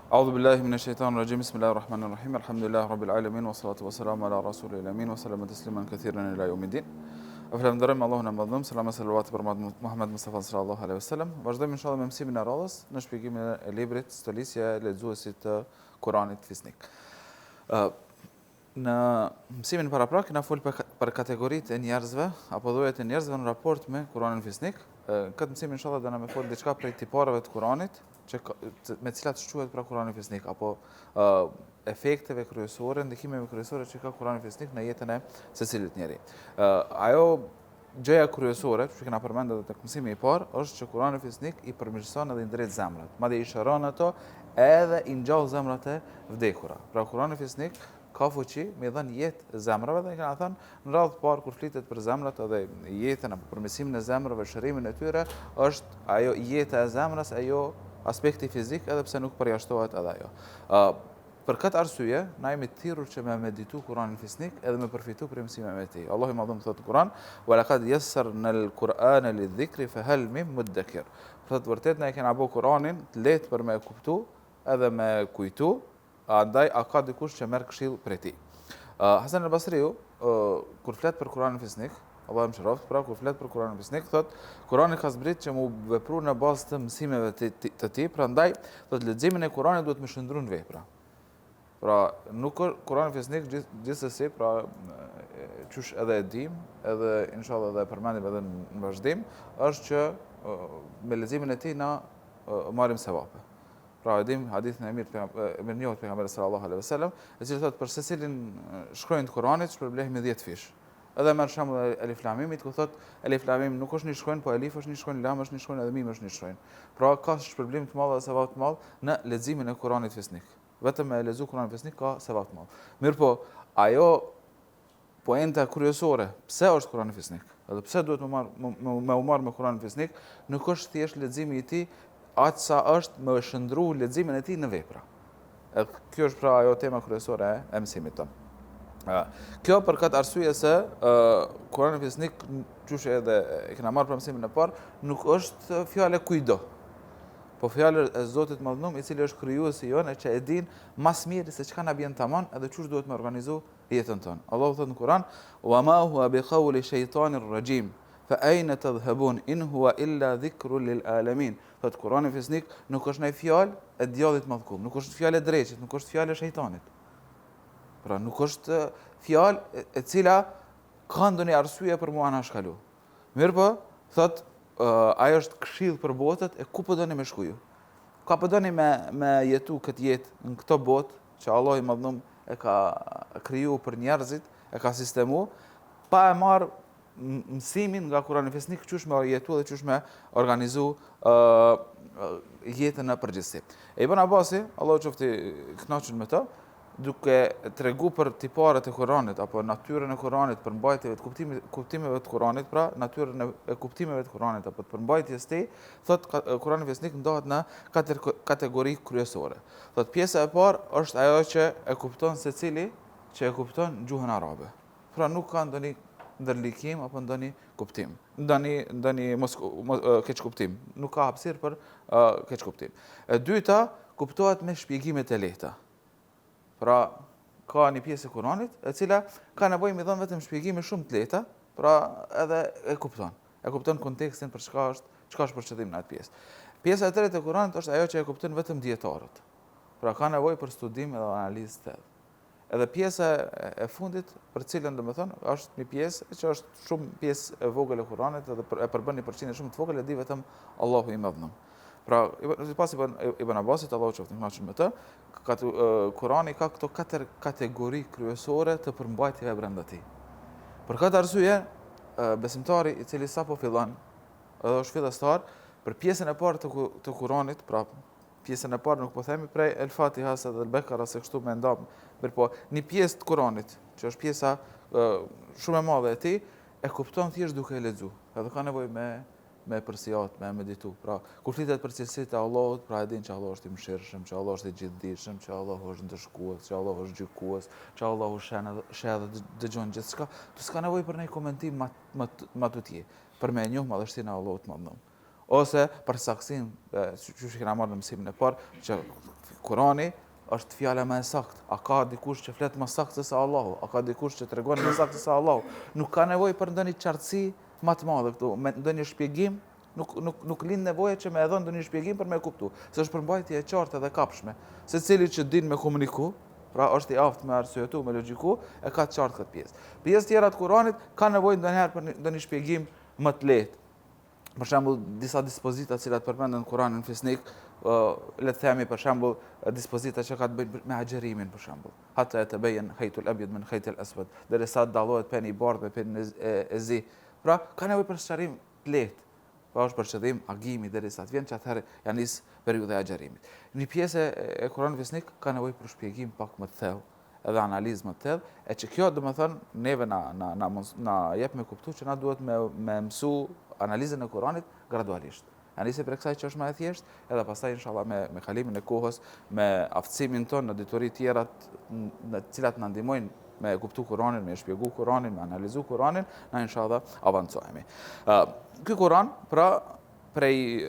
أعوذ بالله من الشيطان الرجيم بسم الله الرحمن الرحيم الحمد لله رب العالمين والصلاة والسلام على رسول الأمين وسلم تسليما كثيرا إلى يوم الدين. Falenderojmë Allahun e Madhëm, selam e salavatë për Muhammed Mustafa sallallahu alaihi wasallam. Vazhdojmë inshallah me mësimin e radhës në shpjegimin e librit Stolisja e lexuesit të Kuranit Fisnik. Në mësimin paraprak na fol për kategoritë e njerëzve apo llojet e njerëzve në raport me Kuranin Fisnik. Këtë mësim inshallah do na më fol diçka prej tipareve të Kuranit, me cilat shquhet pra Kurani Fisnik apo efekteve kryesore, ndikimeve kryesore që ka Kurani Fisnik në jetën e secilit njeri. Ajo gjëja kryesore, që kena përmendë edhe tek mësimi i parë, është që Kurani Fisnik i përmirëson edhe i drejt zemrat. Madje i shëron ato edhe i ngjall zemrat e vdekura. Pra Kurani Fisnik ka fuqi me dhënë jetë zemrave dhe kena thënë në radhë të parë kur flitet për zemrat edhe jetën apo përmirësimin e zemrave, shërimin e tyre, është ajo jeta e zemrës, ajo aspekti fizik edhe pse nuk përjashtohet edhe ajo. Për këtë arsye, na jemi të thirrur që me meditu Kuranin Fisnik edhe me përfitu prej mësimeve të tij. Allahu i Madhëm thotë në Kur'an: "Wa laqad yassarna al-Qur'ana lidh-dhikri fahal min mudakkir." Për të vërtetë na e kena bëu Kur'anin të lehtë për me kuptu edhe me kujtu, andaj a ka dikush që merr këshill prej tij. Hasan al-Basriu kur flet për Kuranin Fisnik, Allah më shëroft, pra kur flet për Kuranin Fisnik, thot Kurani ka zbrit që mu vepru në bazë të mësimeve të tij, prandaj thot leximin e Kuranit duhet më shndru në vepra. Pra nuk Kurani Fisnik gjithsesi, pra qysh edhe e dim, edhe inshallah edhe e përmendim edhe në vazhdim, është që me leximin e tij na marrim sevape. Pra e dim hadithin e mirënjohur të pejgamberit sallallahu alaihi wasallam, i cili thotë për secilin shkronjë të Kuranit shpërblehemi 10 fish. Edhe merr shembull Elif Lam Mimit, ku thotë Elif Lam Mim nuk është një shkronjë, po Elif është një shkronjë, Lam është një shkronjë edhe Mim është një shkronjë. Pra ka shpërblim të madh dhe sevap të madh në leximin e Kuranit Fisnik. Vetëm me lexu Kuranin Fisnik ka sevap të madh. Mirpo ajo poenta kryesore, pse është Kurani Fisnik? Edhe pse duhet me u marr me Kuranin Fisnik, nuk është thjesht leximi i tij, aq sa është me shndru leximin e tij në vepra. Edhe kjo është pra ajo tema kryesore e mësimit tonë. Kjo për këtë arsye se Kurani Fisnik, qysh edhe e kena marrë për mësimin e parë, nuk është fjale kujdo, po fjale e Zotit Madhënum, i cili është krijuesi jonë që e din mas miri se çka na bën tamam edhe çush duhet me organizu jetën tonë. Allahu thotë në Kur'an: "Wa ma huwa biqawli shaytanir rajim, fa ayna tadhhabun in huwa illa dhikrun lil alamin." Thotë Kurani Fisnik nuk është ndaj fjalë e djallit madhkum, nuk është fjalë e dreqit, nuk është fjalë e shejtanit. Pra nuk është fjalë e cila ka ndonjë arsye për mua na shkalu. Mirpo, thotë ajo është këshill për botët e ku po doni me shkuju. Ka po doni me jetu këtë jetë në këtë botë që Allah i Madhënum e ka kriju për njerëzit, e ka sistemu, pa e marrë mësimin nga Kurani Fisnik qysh me jetu dhe qysh me organizu jetën në përgjithësi. E Ibn Abasi, Allah qofti kënaqur me të, duke tregu për tiparet e Kuranit apo natyrën e Kuranit, për mbajtjeve të kuptimeve të Kuranit, pra natyrën e kuptimeve të Kuranit apo të përmbajtjes së tij, thotë Kurani Fisnik ndahet në 4 kategori kryesore. Thotë pjesa e parë është ajo që e kupton secili që e kupton gjuhën arabe. Pra nuk ka ndonjë ndërlikim apo ndonjë kuptim, ndonjë keq kuptim, nuk ka hapësirë për keq kuptim. E dyta kuptohet me shpjegimet e lehta. Pra, ka një pjesë e Kuranit, e cila ka nevojë me dhënë vetëm shpjegime shumë të lehta, pra edhe e kupton. E kupton kontekstin për çka është për qëllim në atë pjesë. Pjesa e tretë e Kuranit është ajo që e kupton vetëm dietarët. Pra ka nevojë për studim edhe analizë të. Edhe pjesa e fundit, për cilën domethënë është një pjesë që është shumë pjesë e vogël e Kuranit edhe e përbën një përqindje shumë të vogël, e di vetëm Allahu i Madhënëm. Pra, pas Ibn Abbasit, Allahu qoftë i kënaqur me të, Kurani ka këto 4 kategori kryesore të përmbajtjeve brenda tij. Për këtë arsye, besimtari i cili sapo fillon, edhe është fillestar, për pjesën e parë të Kuranit, pra pjesën e parë nuk po themi prej El Fatihas edhe El Bekara se kështu me ndam, mirëpo një pjesë të Kuranit, që është pjesa shumë e madhe e tij, e kupton thjesht duke e lexuar. Edhe ka nevojë me përsijat, me meditu. Pra, kur flitet për cilësitë e Allahut, pra e din që Allah është i mëshirshëm, që Allah është i gjithdijshëm, që Allah është ndëshkues, që Allah është gjykues, që Allah sheh dhe dëgjon gjithçka, tu s'ka nevojë për një komentim matutje, për me njoh madhështinë e Allahut Madhënëm. ose përsaktësim, që kena marrë në mësimin e parë, që Kurani është fjala më e saktë. A ka dikush që flet më saktë se Allahu? A ka dikush që tregon më saktë se Allahu? Nuk ka nevojë për ndonjë qartësi më të madhe këtu, me ndonjë shpjegim, nuk lind nevoja që me e dhënë ndonjë shpjegim për me kuptu, se është përmbajtje e qartë edhe kapshme. Secili që din me komuniku, pra është i aftë me arsyetu, me logjiku, e ka të qartë këtë pjesë. Pjesë tjera të Kuranit ka nevojë ndonjëherë për ndonjë shpjegim më të lehtë. Për shembull, disa dispozita të cilat përmenden në Kuranin fisnik, le të themi për shembull dispozita që ka të bëjnë me agjerimin për shembull. Hatta yatabayyan khaytul abyad min khaytil aswad, derisa dallohet peni i bardhë me penin e zi. Pra, ka nevojë për sqarim të lehtë. Pa është për qëllim agimi derisa të vjen që atëherë ja nis periudha e agjerimit. Një pjesë e Kuranit fisnik ka nevojë për shpjegim pak më të thellë, edhe analizë më të thellë, e që kjo domethënë neve na jep me kuptu që na duhet me mësu analizën e Kuranit gradualisht. Ja nisi për kësaj që është më e thjeshtë, edhe pastaj inshallah me kalimin e kohës, me aftësimin tonë në dituri tjera në të cilat na ndihmojnë me kuptu Kuranin, me shpjegu Kuranin, me analizu Kuranin, na inshallah avancojemi. Ky Kuran, pra, prej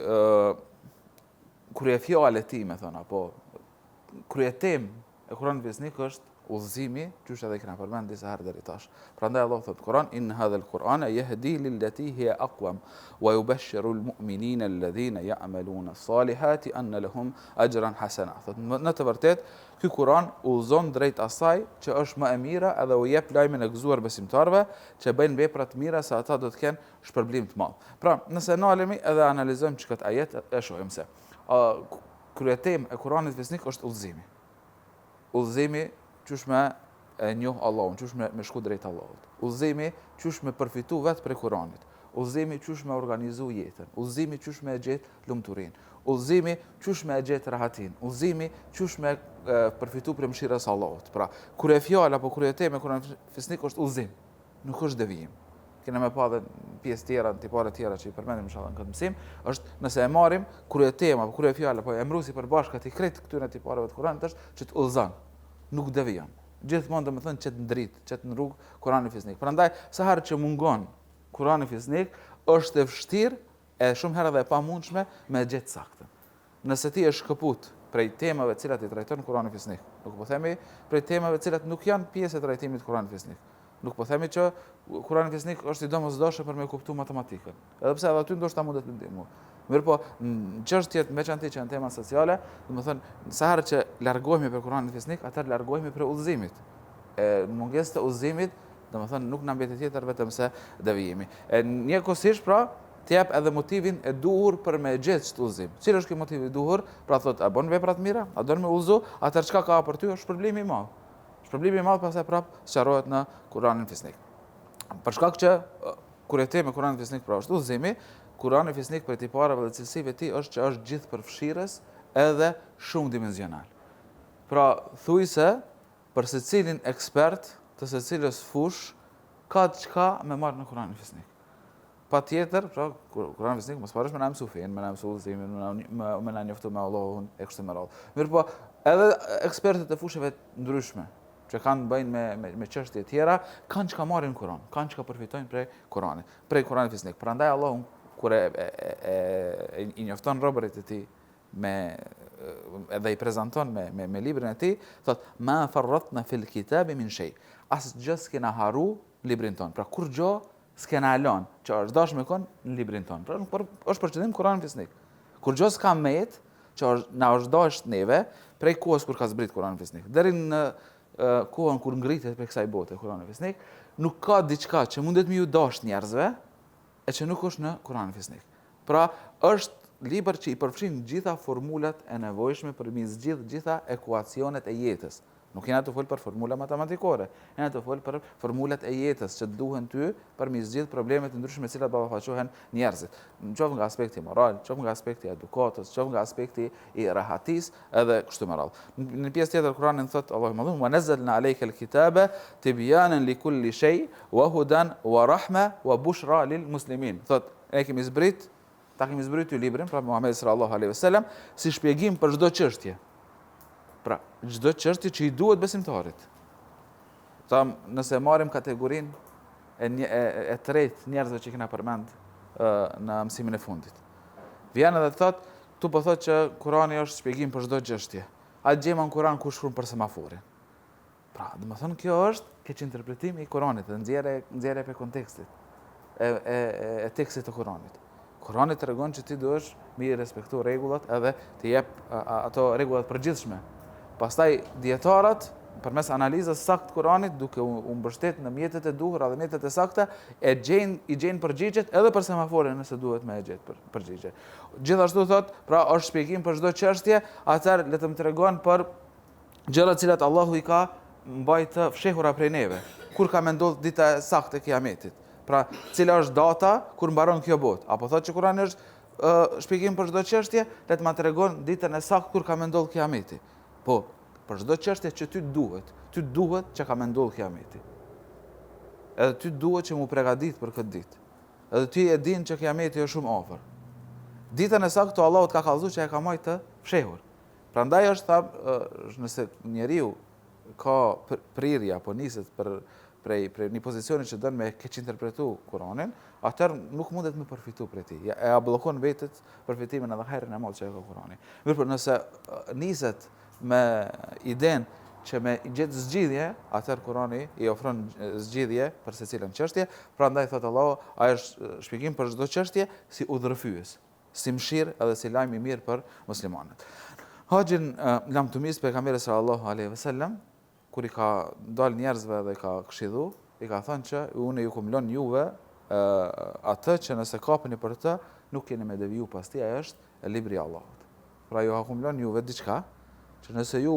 kryefjale ti, me thënë, apo kryetem e Kuranit fisnik është udhëzimi, qysh edhe kena përmend disa herë deri tash. Prandaj Allah thot Kur'an, in hadha al-Qur'ana yahdi lillati hiya aqwam wa yubashshiru al-mu'minina alladhina ya'maluna as-salihati anna lahum ajran hasana. Thot në të vërtetë, ky Kur'an udhëzon drejt asaj që është më e mira edhe u jep lajmin e gëzuar besimtarëve që bëjnë vepra të mira se ata do të kenë shpërblim të madh. Pra, nëse nalemi edhe analizojmë çka ajet e shohim se kryetem e Kuranit fisnik është udhëzimi. Udhëzimi qysh me e njoh Allahun, qysh me shku drejt Allahut. Udhëzimi qysh me përfitu vetë prej Kuranit. Udhëzimi qysh me organizu jetën. Udhëzimi qysh me gjetë lumturinë. Udhëzimi qysh me gjetë rahatin. Udhëzimi qysh me përfitu prej mëshirës së Allahut. Pra, kur e fjala apo kur e tema Kuranit fisnik është udhëzim, nuk është devijim. Kena me pa dhe pjesë tjera, tipare tjera që i përmendim inshallah në këtë mësim, është nëse e marrim kur e tema apo kur e fjala apo e mbrusi përbashkët i krejt këtyre tipareve të Kuranit është që të udhëzon, nuk devijon. Gjithmonë do të thënë që të ndrit, që të në rrugë Kurani fisnik. Prandaj sa herë që mungon Kurani fisnik, është e vështirë e shumë herë edhe e pamundshme me gjetë saktën. Nëse ti je shkëput prej temave të cilat i trajton Kurani fisnik, nuk po themi prej temave të cilat nuk janë pjesë e trajtimit të Kuranit fisnik. Nuk po themi që Kurani fisnik është i domosdoshëm për me kuptu matematikën. Edhe pse edhe aty ndoshta mundet të ndihmoj. Mirë po, në çështjet veçantë që janë tema sociale, domethënë, sa herë që largohemi për Kuranin fisnik, atëherë largohemi për udhëzimit. Mungesë të udhëzimit, domethënë nuk na mbet tjetër vetëm se devijimi. Njëkohësisht pra, të jap edhe motivin e duhur për me gjetë ç't udhëzim. Cili është ky motiv i duhur? Pra thotë, a bën vepra të mira, a don me udhëzu, atëherë çka ka për ty është problemi i madh. Problemi i madh pastaj prap sqarohet në Kuranin fisnik. Për shkak që kur e them me Kuranin fisnik pra është udhëzimi, Kurani fisnik për tipareve dhe cilësive ti është që është gjithë përfshirës edhe shumë dimensional. Pra, thuj se për secilin ekspert të secilës fush ka çka me marrë në Kuranin fisnik. Pa tjetër, pra, Kurani fisnik mos paresh me na mësu fen, me na mësu udhëzimin, me na njoftu me Allahun e kështu me radhë. Mirë po, edhe ekspertët e fushëve ndryshme që kanë bëjnë me çështje tjera, kanë çka marrin Kur'an, kanë çka përfitojnë prej Kuranit fisnik. Prandaj Allahu kur i njofton robërit e tij edhe i prezanton me librin e tij, thot ma farratna fil kitabi min shay. Asgjë s'kena haru librin ton. Pra kur gjë s'kena lënë që është dashur me kon në librin ton. Pra është për qëllim Kurani fisnik. Kur gjë s'ka met që na është dashur neve prej kohës kur ka zbrit Kurani fisnik. Deri në kohën kur ngritet për kësaj bote Kurani fisnik, nuk ka diçka që mundet me ju dash njerëzve e që nuk është në Kuranin fisnik. Pra, është libër që i përfshin gjitha formulat e nevojshme për mi zgjidh gjitha ekuacionet e jetës. Nuk jena të folë për formula matematikore, jena të folë për formulat e jetës që duhen ty për mi zgjidh problemet të ndryshme cilat ballafaqohen njerëzit. Qoftë nga aspekti moral, qoftë nga aspekti i edukatës, qoftë nga aspekti i rahatisë edhe kështu me radhë. Në pjesë tjetër Kurani thot Allahu madhum wa nazzalna alayka al-kitaba tibyanan li kulli shay wa hudan wa rahma wa bushra lil muslimin. Thot ne kemi zbrit, ta kemi zbritur librin pra Muhamedi sallallahu alaihi wasallam si shpjegim për çdo çështje. Pra, çdo çështje që i duhet besimtarit. Nëse marrim kategorinë e tretë njerëzve që kena përmend në mësimin e fundit. Vjen edhe thot, tu po thot që Kurani është shpjegim për çdo çështje. A gjejmë në Kur'an ku shkruan për semaforin. Pra, domethënë kjo është keq interpretim i Kuranit, dhe nxjerrje pe kontekstit e tekstit të Kuranit. Kurani tregon që ti duhesh me i respektu rregullat edhe të jep ato rregullat përgjithshme. Pastaj dietarët përmes analizës saktë Kuranit, duke u mbështetur në mjetet e duhura dhe mjetet e sakta, i gjejnë përgjigjet edhe për semaforin nëse duhet me e gjetë përgjigje. Gjithashtu thot, pra është shpjegim për çdo çështje, atëherë le të më tregon për gjërat cilat Allahu i ka mbajtë të fshehura prej neve. Kur ka me ndodhur dita e saktë e Kiametit. Pra, cila është data kur mbaron kjo botë? Apo thot që Kurani është shpjegim për çdo çështje, le të më tregon ditën e saktë kur ka me ndodhur Kiameti. Po, për çdo çështje që ty duhet që ka me ndodhur Kiameti. Edhe ty duhet që mu përgatit për këtë ditë. Edhe ty e din që Kiameti është shumë afër. Ditën e saktë Allahu ka kallëzuar që e ka marrë të fshehur. Prandaj është nëse njeriu ka prirje apo niset prej një pozicioni që dënë me keq interpretu Kuranin, atëherë nuk mundet me përfitu prej tij. E bllokon vetet përfitimin edhe hajrin e madh që ka Kurani. Mirë, nëse niset me idenë që me gjetë zgjidhje, atëherë Kurani i ofron zgjidhje për secilën çështje, prandaj thot Allahu, ai është shpjegim për çdo çështje si udhërfyes, si mëshirë edhe si lajm i mirë për muslimanët. Haxhin lamtumis pejgamberit sallallahu alaihi wasallam, kur i ka dalë njerëzve dhe i ka këshillu, i ka thënë që unë ju kumlon juve atë që nëse kapeni për të, nuk keni me deviju pas tij, ai është libri i Allahut. Pra ju kumlon juve diçka që nëse ju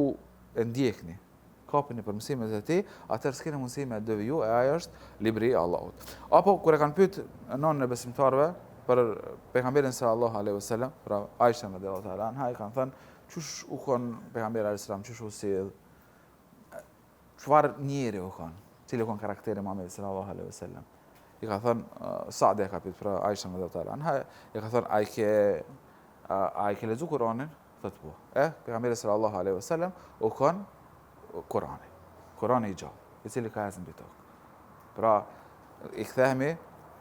e ndjekni, kapeni për mësimet e tij, atëherë s'keni mundësi me deviju, ai është libri i Allahut. Apo kur e kanë pyet nënën e besimtarëve për pejgamberin sallallahu alaihi wasallam, pra Aisha radhiyallahu ta'ala anha, i kanë thënë, çush u kon pejgamberi alayhis salam, çush u sjell, çfarë njeri u kon, cili u kon karakteri Muhamedit sallallahu alaihi wasallam. I ka thënë Saadi e ka pyet për Aisha radhiyallahu ta'ala anha, i ka thënë ai ke lexuar Kuranin? Thotë po. Pejgamberi sallallahu alaihi wasallam u kon Kurani i gjallë, i cili ka ecën mbi tokë. Pra i kthehemi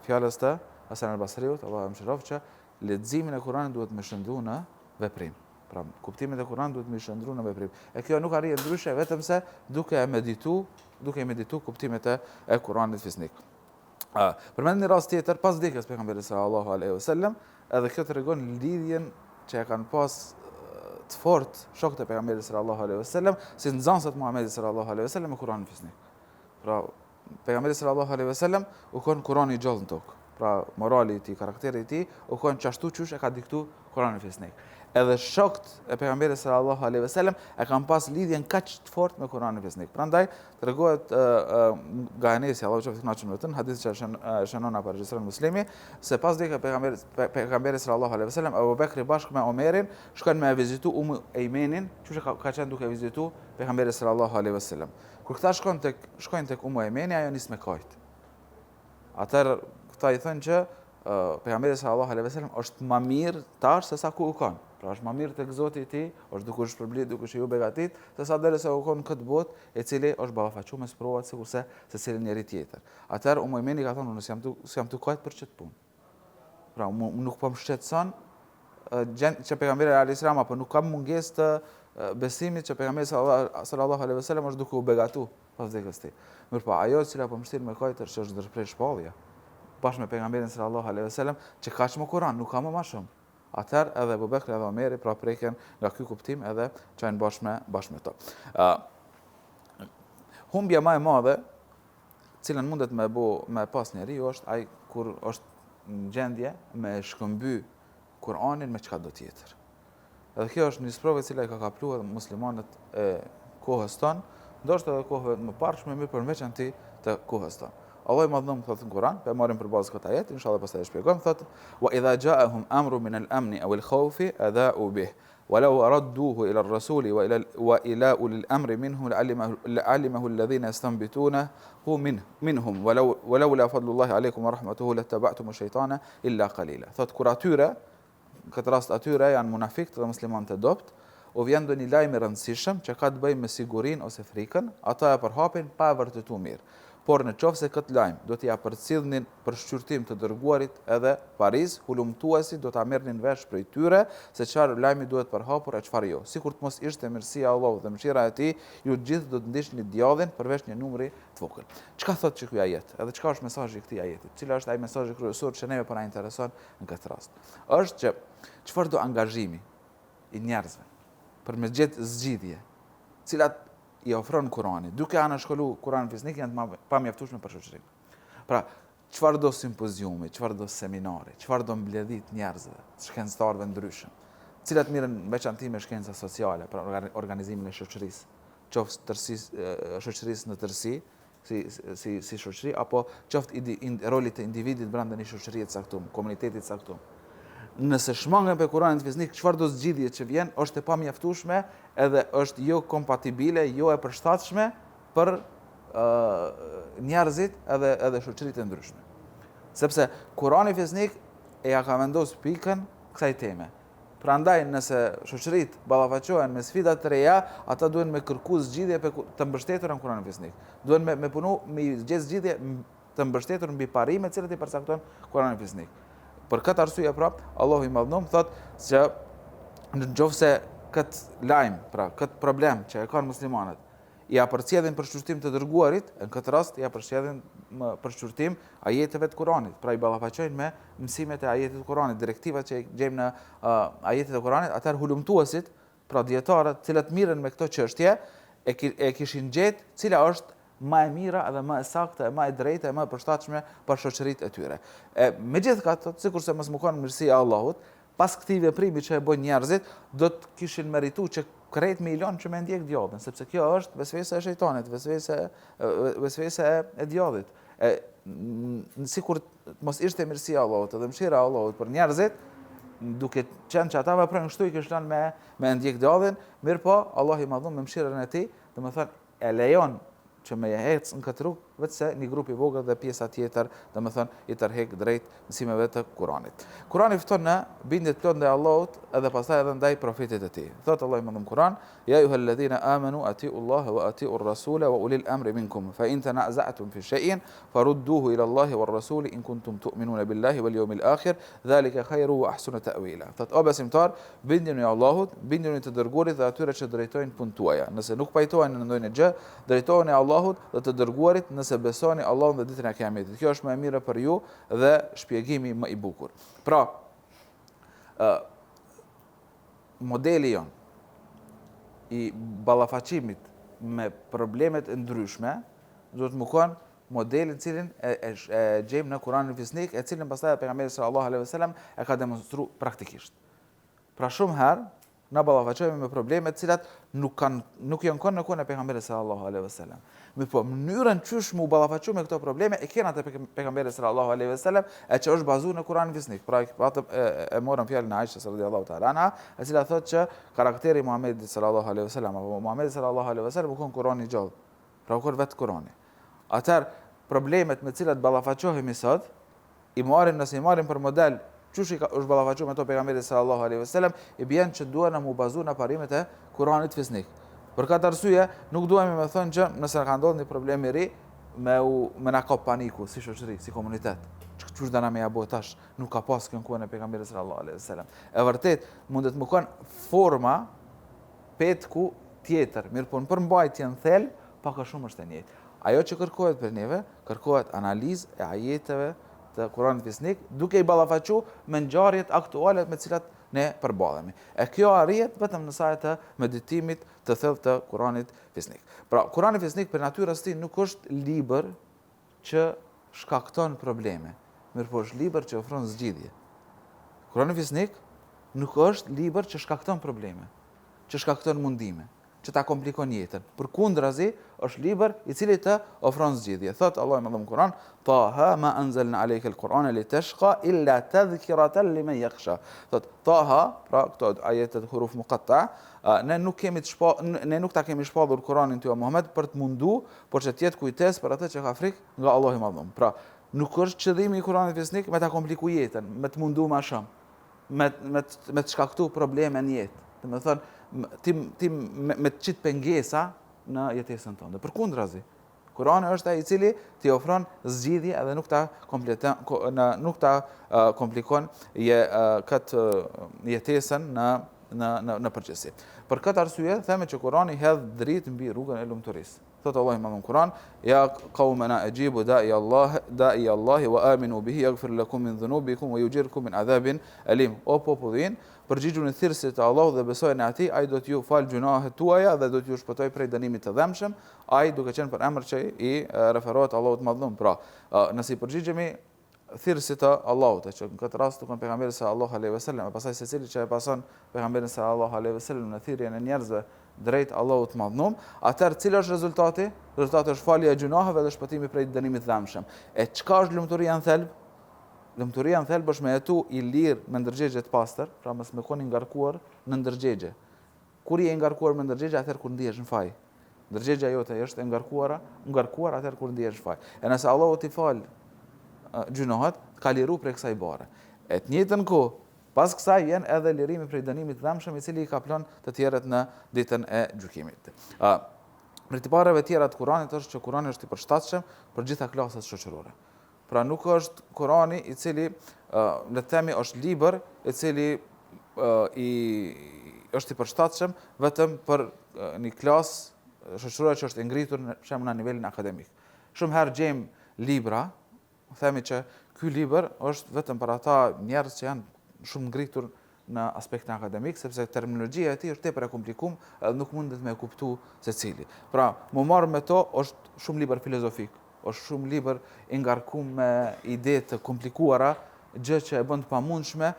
fjalës të Hasan al-Basriut, Allahu më shëroft, që leximin e Kuranit duhet më shëndru në veprim. Pra, kuptimin e Kuranit duhet më shëndru në veprim. E kjo nuk arrihet ndryshe vetëm se duke e meditu kuptimet e Kuranit fisnik. Përmend një rast tjetër pas vdekjes pejgamberit sallallahu alaihi wasallam, edhe kjo tregon lidhjen që e kanë pas të fortë shokët e pejgamberit sallallahu alaihi wasallam, si nxënësat Muhamedit sallallahu alaihi wasallam me Kuranin fisnik. Pra, pejgamberi sallallahu alaihi wasallam u kon Kurani i gjallë në tokë. Pra, morali i tij, karakteri i tij u kon çashtu çush e ka diktu Kurani fisnik. Edhe shokët e pejgamberit sallallahu alaihi wasallam e kanë pas lidhjen kaq të fortë me Kuranin fisnik. Prandaj tregohet nga Enesi, Allahu qoftë i kënaqur me të, hadith që shënon apo regjistron Muslimi, se pas vdekjes pejgamberit sallallahu alaihi wasallam, Abu Bekri bashkë me Omerin shkojnë me vizitu Eimenin, çuçi ka qenë duke vizitu pejgamberit sallallahu alaihi wasallam. Kur këta shkojnë tek Eimeni, ajo nis me kajt. Atëherë këta i thënë që pejgamberi sallallahu alaihi wasallam është më mirë tash se sa ku u kon. Pra është më mirë tek Zoti i tij, është duke u shpërblit, duke u begatit, se sa derisa u kon këtë botë, e cili është ballafaquar me provat sikurse secili njeri tjetër. Atëherë Eimeni ka thënë, unë s'jam tu kajt për çet punë. Pra nuk po më shqetëson që pejgamberi alayhis salam apo nuk kam mungesë të besimit që pejgamberi sallallahu alaihi wasallam është duke u begatu pas vdekjes së tij. Mirpo ajo që po më shtin me kajt është ndërprer shpallja. Bashkë me pejgamberin sallallahu alaihi wasallam që ka më Kur'an, nuk ka më shumë. Atëherë edhe Abu Bekri edhe Omeri pra preken nga ky kuptim edhe çajnë bashkë me to. Humbja më e madhe, cilën mundet me pas njeriu është ai kur është në gjendje me shkëmby Kur'anin me çka do tjetër. Edhe kjo është një sprovë e cila i ka kapluar muslimanët e kohës tonë, ndoshta edhe kohëve më parshme, mirë për veçanti të kohës tonë. Allah i madhëm thotë në Kur'an, për marim për bazë këtë ajet, inshallah pastaj e shpjegojmë, thotë wa idha ja'ahum amru min al-amni aw al-khawfi adha'u bih walau radduhu ila ar-rasuli wa ila ulil amri minhum la'alimahu alladhina yastanbitunahu minhum walau la fadlullahi alaykum wa rahmatuhu lattaba'tum ash-shaytana illa qalila. Thotë kur atyre, në këtë rast atyre janë munafikët dhe muslimanët e dopt, u vjen ndonjë lajm i rëndësishëm që ka të bëjë me sigurinë ose frikën, ata e përhapin pa e vërtetuar mirë. por në qoftë se këtë lajm do t'ia përcjellnin për shqyrtim të dërguarit edhe Paris, hulumtuesi do ta merrnin vesh prej tyre se çfarë lajmi duhet përhapur e çfarë jo. Sikur të mos ishte mirësia e Allahut dhe mëshira e tij, ju të gjithë do të ndiqni djallin përveç një numri të vogël. Çka thotë që ky ajet? Edhe çka është mesazhi i këtij ajeti? Cila është ai mesazhi kryesor që neve po na intereson në këtë rast? Është që çfarë do angazhimi i njerëzve për me gjetë zgjidhje, cilat i ofron Kurani, duke anashkollu Kur'anin fisnik janë të pamjaftueshme për shoqërinë. Pra, çfarë do simpoziumi, çfarë do seminari, çfarë do mbledhit njerëzve, shkencëtarëve ndryshëm, cilat mirën veçanti me shkenca sociale për organizimin e shoqërisë, qoftë shoqërisë në tërësi, si shoqëri, apo qoftë rolit të individit brenda një shoqërie të caktuar, komunitetit të caktuar. Nëse shmangen për Kur'anin fisnik, çfarë do zgjidhje që vjen, është e pamjaftueshme edhe është jo kompatibile, jo e përshtatshme për njerëzit edhe shoqëritë e ndryshme. Sepse Kur'ani fisnik e ja ka vendosur pikën kësaj teme. Prandaj nëse shoqëritë ballafaqohen me sfida të reja, ata duhen me kërku zgjidhje të mbështetura në Kur'anin fisnik. Duhen me punu me gjetë zgjidhje të mbështetur mbi parimet të cilat i përcaktojnë Kur'anin fisnik. Për këtë arsye prap, Allahu i Madhënum thotë se nëse këtë lajm, pra këtë problem që e kanë muslimanët, ja përcjellin për shqyrtim të dërguarit, në këtë rast ja përcjellin për shqyrtim ajeteve të Kuranit, pra i ballafaqojnë me mësimet e ajetit të Kuranit, direktivat që gjejmë në ajetet e Kuranit, atëherë hulumtuesit, pra dietarët, cilët mirën me këto çështje, e kishin gjetë cila është më e mira edhe më e saktë, më e drejtë, më e përshtatshme për shoqëritë e tyre. Megjithatë, sikurse mos më kanë mirësia e Allahut, pas këtij veprimi që e bën njerëzit, do të kishin merituar që krejt me ilon që me ndjek djallin, sepse kjo është vesvesa e shejtanit, vesvesa e djallit. Sikur mos ishte mirësia e Allahut edhe mëshira e Allahut për njerëzit, duke qenë që ata veprojnë kështu i kishin me ndjek djallin, mirëpo Allah i Madhum me mëshirën e tij, domethënë e lejon që me ecë në këtë rrugë, vetë se një grup i vogël dhe pjesa tjetër, domethënë i tërheq drejt mësimeve të Kuranit. Kurani fton në bindje të plotë ndaj Allahut edhe pastaj edhe ndaj profetit të tij. Thot Allahu më në Kur'an: "Ya ayyuhalladhina amanu atii'u Allaha wa atii'u ar-rasula wa ulil amri minkum, fa in tanaza'tum fi shay'in farudduhu ila Allahi war-rasuli in kuntum tu'minuna billahi wal yawmil akhir, dhalika khayru wa ahsanu ta'wila." Thot o besimtar, bindjeni Allahut, bindjeni të dërguarit dhe atyre që drejtojnë punën tuaja. Nëse nuk pajtoheni në ndonjë gjë, drejtoheni Allahut dhe të dërguarit nëse besoni Allahun dhe ditën e Kiametit. Kjo është më e mira për ju dhe shpjegimi më i bukur. Pra, modeli jon i ballafaqimit me problemet e ndryshme duhet të mëkon modelin cilin e gjejmë në Kur'anin fisnik, e cilin pastaj pejgamberi sallallahu alaihi wasallam e ka demonstruar praktikisht. Pra shumë herë na ballafaqohemi me probleme të cilat nuk janë kënë në kohën e pejgamberit sallallahu alaihi wasallam. Po mënyrën çysh mu ballafaqu me këto probleme e kanë atë pejgamberi sallallahu alaihi wasallam, e që është bazuar në Kur'anin fisnik. Pra e morën fjalën e Aishës radhiyallahu ta'ala anha, e cila thotë që karakteri i Muhamedit sallallahu alaihi wasallam apo Muhamedi sallallahu alaihi wasallam u kon Kur'ani i gjallë. Pra u kon vetë Kur'ani. Atëherë problemet me të cilat ballafaqohemi sot, nëse i marrim për model çush është ballafaqur me to pejgamberi sallallahu alaihi wasallam, i bën që duhen mu bazuar në parimet e Kuranit fisnik. Për këtë arsye, nuk duhemi me thonë që nëse ka ndodhur një problem i ri, me na ka paniku si shoqëri, si komunitet. Çush dana me ja bë tash, nuk ka pas kënë kohën e pejgamberit sallallahu alaihi wasallam. E vërtet, mundet më kon forma petku tjetër, mirë po në përmbajtjen thellë, pak a shumë është e njëjtë. Ajo që kërkohet për neve, kërkohet analizë e ajeteve të Kuranit fisnik, duke i ballafaqu me ngjarjet aktuale me cilat ne përballemi. E kjo arrihet vetëm në sajë të meditimit të thellë të Kuranit fisnik. Pra, Kurani fisnik për natyrën e tij nuk është libër që shkakton probleme, mirë po është libër që ofron zgjidhje. Kurani fisnik nuk është libër që shkakton probleme, që shkakton mundime, që ta komplikon jetën. Përkundrazi, është libër i cili të ofron zgjidhje. Thot Allahu më në Kur'an: "Taha ma anzalna alayka al-Qur'ana litashqa illa tadhkiratan liman yakhsha." Thot Taha, pra këto ajetet huruf muqatta, ne nuk ta kemi shpallur Kur'anin ty o Muhammed për të mundu, por që të jetë kujtesë për atë që ka frikë nga Allahu i Madhëm. Pra, nuk është qëllimi i Kur'anit fisnik me ta kompliku jetën, me të mundu më shumë, me të shkaktu probleme në jetë. Domethënë, me të qitë pengesa në jetesën tonë. Përkundrazi, Kurani është ai i cili t'i ofron zgjidhje edhe nuk ta komplikon këtë jetesën në përgjithësi. Për këtë arsye themi që Kurani hedh dritë mbi rrugën e lumturisë. Thot Allah në Kur'an: "Ya qaumana ajibu da'i Allahi wa aminu bihi yaghfir lakum min dhunubikum wa yujirkum min adhabin alim." O popullin, përgjigjuni thirrësit të Allahut dhe besojeni atij, ai do t'ju fal gjunahet tuaja dhe do t'ju shpëtoj prej dënimit të dëmshëm. Ai duke qenë për emër që i referohet Allahut madhëm. Pra, nëse i përgjigjemi thirrësit të Allahut, që në këtë rast tukon pejgamberi sallallahu alaihi wasallam, e pastaj secili që e pason pejgamberin sallallahu alaihi wasallam në thirrjen e njerëzve drejt Allahut madhëm, atëherë cili është rezultati? Rezultati është falja e gjunaheve dhe shpëtimi prej dënimit të dëmshëm. E çka është lumturia në thelb? Lumturia në thelb është me jetu i lirë me ndërgjegje të pastër, pra mos me qenë i ngarkuar në ndërgjegje. Kur je i ngarkuar me ndërgjegje, atëherë kur ndihesh në faj. Ndërgjegja jote është e ngarkuar atëherë kur ndihesh në faj. E nëse Allahu t'i fal gjunohat, ka liru prej kësaj bare. E të njëjtën kohë, pas kësaj janë edhe lirimi prej dënimit të dëmshëm, i cili i ka planë të tjerët në ditën e gjykimit. Prej tipareve tjera të Kuranit është që Kurani është i përshtatshëm për gjitha klasat shoqërore. Pra nuk është Kurani i cili, le të themi, është libër i cili është i përshtatshëm vetëm për një klasë shoqërore që është e ngritur në shembull në nivelin akademik. Shumë herë gjejmë libra, themi që ky libër është vetëm për ata njerëz që janë shumë ngritur në aspektin akademik, sepse terminologjia e tij është tepër e komplikuar dhe nuk mundet me e kuptu secili. Pra, më marr me to është shumë libër filozofik, është shumë libër i ngarkuar me ide të komplikuara, gjë që e bën të pamundshme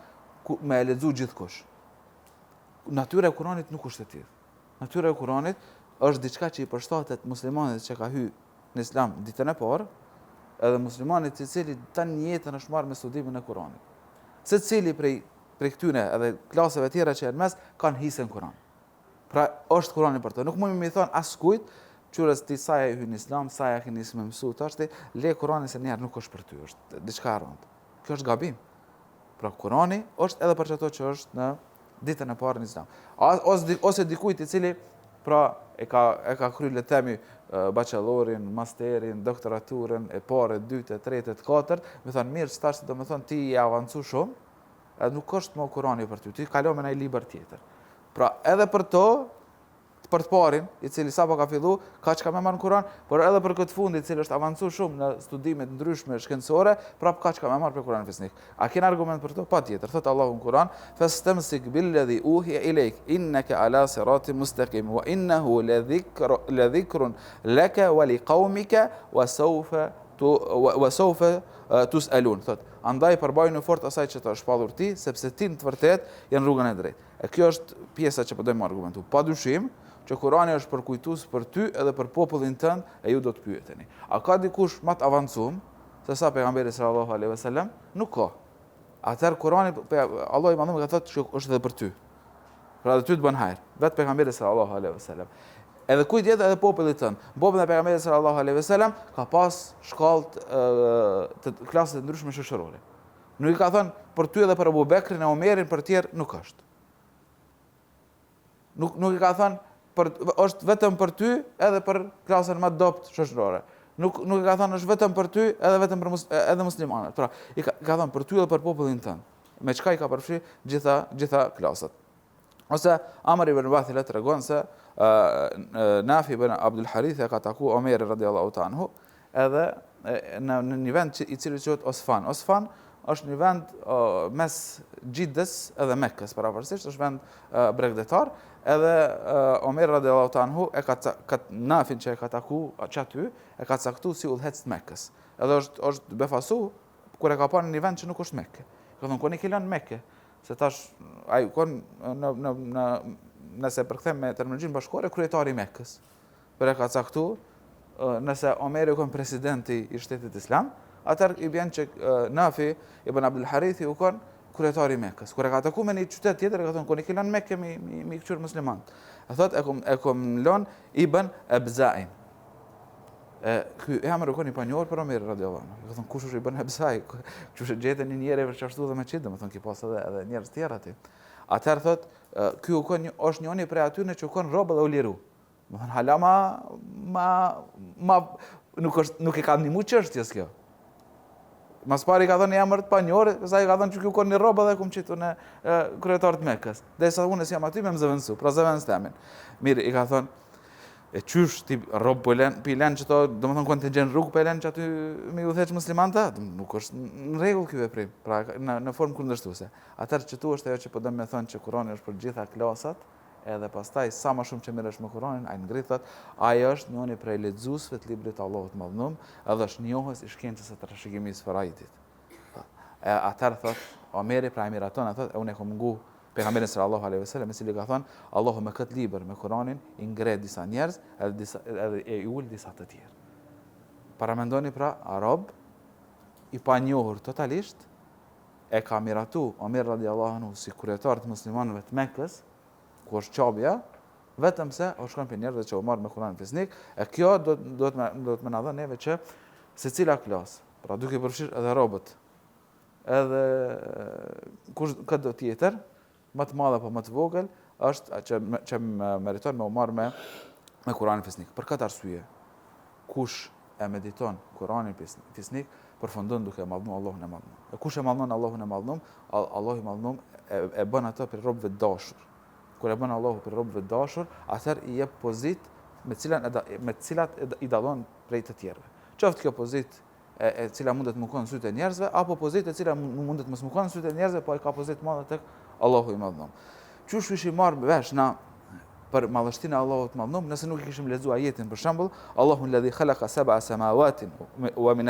me e lexu gjithkush. Natyra e Kuranit nuk është e tillë. Natyra e Kuranit është diçka që i përshtatet muslimanit që ka hyrë në Islam ditën e parë, edhe muslimanit i cili tani jetën është marrë me studimin e Kuranit. Secili prej këtyre edhe klaseve tjera që janë mes kanë hisën Kur'an. Pra është Kurani për të. Nuk mund mi thonë askujt, qyrës ti sa e hyn Islam, sa e keni me mësu tashti, le Kurani se njerë nuk është për ty, është diçka e rëndë. Kjo është gabim. Pra Kurani është edhe për çato që është në ditën e parë në Islam. Ose dikujt i cili pra e ka kryer le të themi bachelorin, masterin, doktoraturën e parë, e dytë, e tretë, e katërt, më thonë mirë, tash do të thonë ti je avancu shumë, edhe nuk është më Kurani për ty, ti kalo me një libër tjetër. Pra edhe për të parin, i cili sapo ka fillu, ka çka me marrë në Kur'an, por edhe për këtë fundi, i cili është avancu shumë në studimet ndryshme shkencore, prap ka çka me marrë për Kur'anin fisnik. A kena argument për to? Patjetër. Thot Allahu në Kur'an: "Fastamsik billadhi uhiya ilayk, innaka ala siratin mustaqim, wa innahu ladhikrun laka wa liqaumika wa sawfa tus'alun." Thot, andaj përbajnë fort asaj që të shpallur ti, sepse ti në të vërtet janë rrugën e drejtë. E kjo është pjesa që po dojmë argumentu. Padyshim që Kurani është përkujtues për ty edhe për popullin tënd, e ju do të pyeteni. A ka dikush më të avancuar se sa pejgamberi sallallahu alaihi wasallam? Nuk ka. Atëherë Kurani, Allah i madhëm ka thënë që është edhe për ty. Pra edhe ty të bën hajër. Vetë pejgamberi sallallahu alaihi wasallam. Edhe kujt jetë edhe popullit tënd. Populli i pejgamberit sallallahu alaihi wasallam ka pas shkallë të klasë të ndryshme shoqërore. Nuk i ka thënë për ty edhe për Abu Bekrin e Omerin, për tjerë nuk është. Nuk i ka thënë është vetëm për ty edhe për klasën më dopt shoqërore. Nuk i ka thënë është vetëm për ty edhe vetëm për edhe muslimanët. Pra, i ka thënë për ty edhe për popullin tënd. Me çka i ka përfshi gjitha klasat. Ose Amr ibn Wathila tregon se Nafi ibn Abdul Harith e ka taku Omerin radhiyallahu ta'ala anhu, edhe në një vend i cili quhet Osfan. Osfan është një vend mes Gjidës edhe Mekkës, paraparsisht është vend bregdetar, edhe Omer radhiyallahu ta'ala anhu e ka Nafin që e ka taku aty, e ka caktuar si udhëhec të Mekkës. Edhe është befasu kur e ka parë në një vend që nuk është Mekkë. Ka thonë koni kilan Mekkë, se tash ai kon nëse përkthem me terminologjinë bashkore, kryetari i Mekkës. Por e ka caktuar nëse Omeri kon presidenti i shtetit islam, atëherë i bën që Nafi ibn Abdul Harithi u kon kryetari i Mekkës. Kur e ka takuar me një qytet tjetër, e ka thonë koni kilan Mekkë mi kthyer musliman. E thotë e kom lon Ibn Abza'in. Ky emër u kon i panjohur për Omer radhiyallahu anhu. Ka thonë kush është Ibn Abza'i? Kush e gjetën një njerëz për çashtu dhe me çit, domethënë ki pas edhe njerëz të tjerë aty. Atëherë thotë ky u kon është njëri prej atyre që u kon rob dhe u liru. Domethënë hala nuk e ka ndihmu çështjes kjo. Mas pari ka thënë emër të panjohur, pastaj ka thënë që kjo një rrobë dhe kum qitur në kryetar të Mekës. Derisa unë jam aty me më zëvendësu, pra zëvendës temin. Mirë, i ka thënë e qysh ti rob po len që to, domethënë kontingent rrugë po len që aty me udhëheq muslimanta, nuk është në rregull ky veprim, pra në formë kundërshtuese. Atëherë që tu është ajo që po dëm me thonë që Kurani është për gjitha klasat, edhe pastaj sa më shumë që merresh me Kuranin, ai ngrihet, ai është njëri prej lexuesve të librit të Allahut të Madhnuar, edhe është njohës i shkencës së trashëgimisë faraitit. Atëherë thot Omeri pra emiraton, thot unë e kam ngu pejgamberin sallallahu alaihi wasallam, i cili ka thënë Allahu me këtë libër, me Kuranin, i ngre disa njerëz edhe e ul disa të tjerë. Para mendoni pra arab i panjohur totalisht e ka miratu Omer radiallahu anhu si kryetar të muslimanëve të Mekës, ku është qabja, vetëm se o shkon për njerëzve që u marrë me Kuranin fisnik, e kjo do të më na dhënë neve që secila klasë, pra duke përfshirë edhe robët, edhe këtë do tjetër, më të madhe apo më të vogël, është që meriton me u marrë me Kuranin fisnik. Për këtë arsye, kush e mediton Kuranin fisnik, përfundon duke e madhnu Allahun e madhnuar. E kush e madhnon Allahun e madhnuar, Allahu i madhnuar e bën atë për robëve të dashur. Kur e bën Allahu për robëve të dashur, atëherë i jep pozitë me të cilat i dallon prej të tjerëve. Qoftë kjo pozitë e cila mundet më konë në sytë e njerëzve, apo pozitë e cila mundet mos më konë në sytë e njerëzve, po e ka pozitë madhe tek Allahu i madhnuar. Qysh ishim marrë vesh na për madhështinë e Allahut të Madhnuar, nëse nuk i kishim lexuar ajetin për shembull, Allahu alladhi khalaqa sab'a samawatin wa min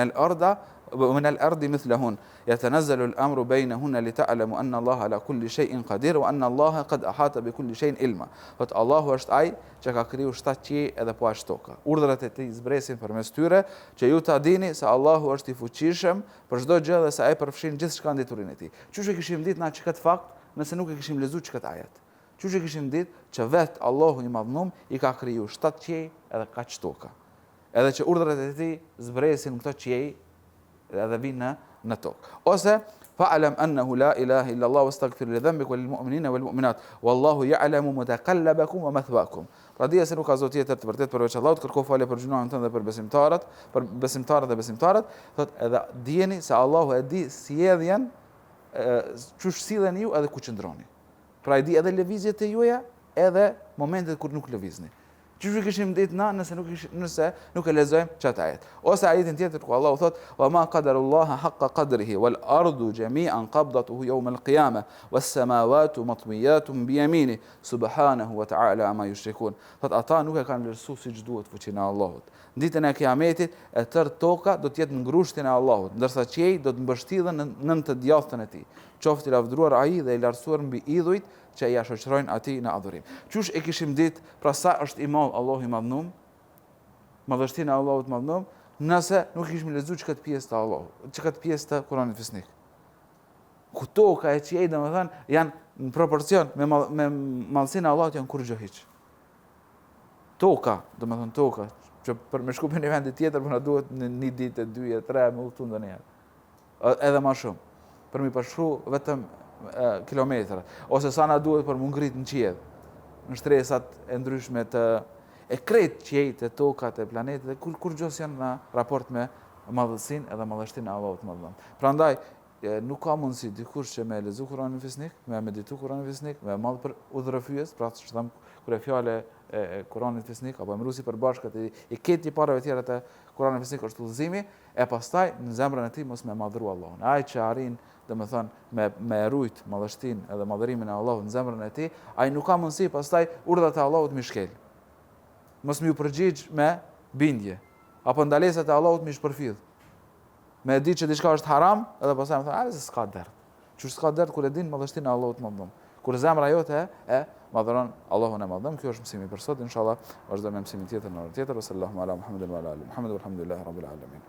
al-ardi mithlahun yatanazzalu al-amru baynahunna lita'lamu anna Allaha ala kulli shay'in qadir wa anna Allaha qad ahata bi kulli shay'in ilma. Fot Allahu është ai që ka kriju 7 qiell edhe po ashtu toka. Urdhrat e tij zbresin përmes tyre që ju ta dini se Allahu është i fuqishëm për çdo gjë dhe se ai përfshin gjithçka në diturinë e tij. Çuçi e kishim ditë na çka fakt nëse nuk e kishim lexuar çka ajet. Qysh e kishim ditë që vetë Allahu i madhnuar i ka kriju 7 qiell edhe kaq toka. Edhe që urdhrat e tij zbresin këto qiell edhe vinë në tokë. Ose fa'lam annahu la ilaha illa Allah wastaghfir li dhanbik wal mu'minina wal mu'minat wallahu ya'lamu mutaqallabakum wa mathwaakum. Pra dija se nuk ka zot tjetër të vërtet përveç Allahut, kërko falje për gjunohen tënde dhe për besimtarët dhe besimtarët, thot edhe dijeni se Allahu e di sjelljen çush silleni ju edhe ku qëndroni. Pra i di edhe lëvizjet e juaja, edhe momentet kur nuk lëvizni. Çuçi kishim ditë na nëse nuk e lexojmë çat ajet. Ose ajetin tjetër ku Allahu thot: "Wa ma qadarullaha haqqa qadrihi wal ardu jami'an qabdatuhu yawm al-qiyamah was samawati matwiyatun bi yamini subhanahu wa ta'ala ama yushrikun." Thot ata nuk e kanë vlerësuar siç duhet fuqinë e Allahut. Ditën e Kiametit e tërë toka do të jetë në ngrushtin e Allahut, ndërsa qiejt do të mbështidhen nën të djathtën e tij. Qoftë i lavdëruar ai dhe i lartësuar mbi idhujt që ja shoqërojnë atij në adhurim. Qysh e kishim ditë pra sa është i madh Allahu i madhnuar, madhështinë e Allahut të madhnuar, nëse nuk kishim lexuar çka pjesë të Allahut, çka pjesë të Kuranit fisnik. Ku toka e qiejt domethënë janë në proporcion me madhësinë e Allahut janë kurrë hiç. Toka, domethënë toka që për me shku për një vend tjetër, për na duhet në një ditë, 2, 3, me udhëtu ndonjëherë. Edhe më shumë. Për mi përshkru vetëm kilometra. Ose sa na duhet për më ngrit në qiell, në shtresat e ndryshme të e krejt qiejt, e tokat, e planetet, kur gjos janë në raport me madhësinë edhe madhështinë e Allahut të Madhnuar. Prandaj, nuk ka mundësi dikush që me lexu Kuranin fisnik, me meditu Kuranin fisnik, me madh për udhërrëfyes, pra që them kur e fjale e Kuranit fisnik apo emrusi përbashkët i ketë parave tjera të Kuranit fisnik është udhëzimi, e pastaj në zemrën e tij mos me madhru Allahun. Ai që arrin, domethënë me rujt madhështinë edhe madhërimin e Allahut në zemrën e tij, ai nuk ka mundësi pastaj urdhat e Allahut mi shkel. Mos më u përgjigj me bindje, apo ndalesat e Allahut mi shpërfidh. Me di që diçka është haram, edhe pastaj më thonë, s'ka dert. Që s'ka dert kur e din madhështinë e Allahut Madhnuar. Kur zemra jote e madhron Allahun e Madhnuar. Kjo është mësimi për sot, inshallah, vazhdojmë me mësimin tjetër në orën tjetër. Sallallahu ala Muhammedin wa ala ali Muhammed walhamdulillahi rabbil alamin.